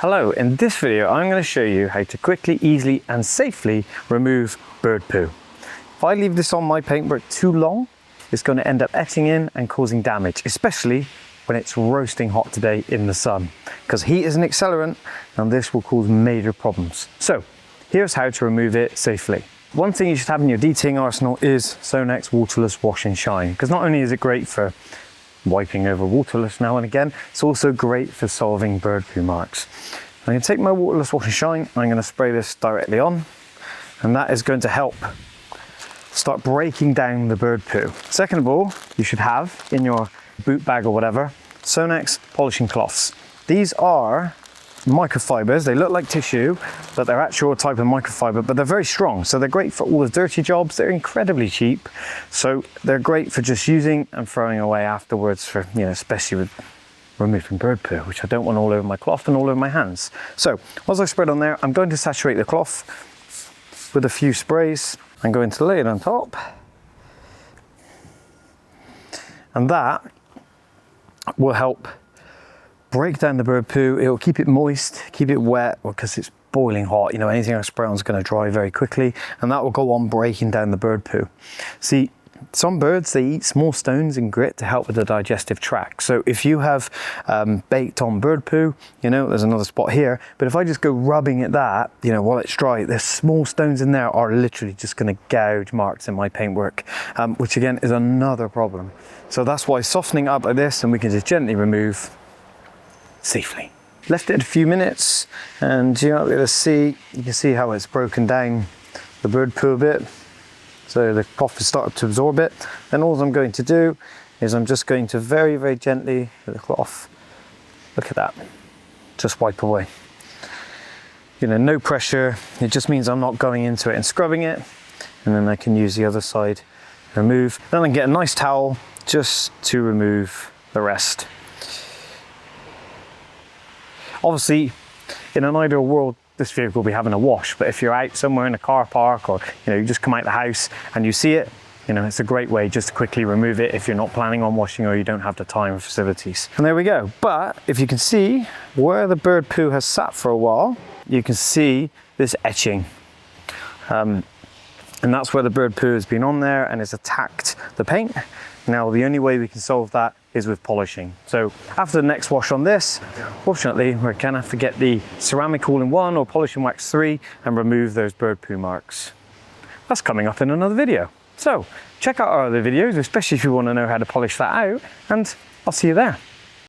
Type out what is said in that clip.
Hello, in this video I'm going to show you how to quickly, easily and safely remove bird poo. If I leave this on my paintwork too long, it's going to end up etching in and causing damage, especially when it's roasting hot today in the sun, because heat is an accelerant and this will cause major problems. So here's how to remove it safely. One thing you should have in your detailing arsenal is Sonax waterless wash and shine, because not only is it great for wiping over waterless now and again, it's also great for solving bird poo marks. I'm going to take my waterless wash and shine and I'm going to spray this directly on, and that is going to help start breaking down the bird poo. Second of all, you should have in your boot bag or whatever Sonax polishing cloths. These are microfibers. They look like tissue, but they're actually a type of microfiber, but they're very strong. So they're great for all the dirty jobs. They're incredibly cheap. So they're great for just using and throwing away afterwards for, especially with removing bird poo, which I don't want all over my cloth and all over my hands. So once I spread on there, I'm going to saturate the cloth with a few sprays. I'm going to lay it on top. And that will help break down the bird poo. It will keep it moist, keep it wet, because it's boiling hot. Anything I spray on is going to dry very quickly, and that will go on breaking down the bird poo. See, some birds, they eat small stones and grit to help with the digestive tract. So if you have baked on bird poo, there's another spot here, but if I just go rubbing at that, while it's dry, there's small stones in there are literally just going to gouge marks in my paintwork, which again is another problem. So that's why softening up like this, and we can just gently remove safely. Left it a few minutes, and you can see how it's broken down the bird poo a bit. So the cloth has started to absorb it. Then all I'm going to do is I'm just going to very, very gently with the cloth, look at that, just wipe away. No pressure. It just means I'm not going into it and scrubbing it, and then I can use the other side, remove. Then I can get a nice towel just to remove the rest. Obviously, in an ideal world, this vehicle will be having a wash, but if you're out somewhere in a car park, or you just come out the house and you see it, it's a great way just to quickly remove it if you're not planning on washing or you don't have the time or facilities. And there we go. But if you can see where the bird poo has sat for a while, you can see this etching. And that's where the bird poo has been on there and has attacked the paint. Now, the only way we can solve that is with polishing. So after the next wash on this, fortunately, we're gonna have to get the ceramic all-in-one or polishing wax 3 and remove those bird poo marks. That's coming up in another video. So check out our other videos, especially if you want to know how to polish that out, and I'll see you there.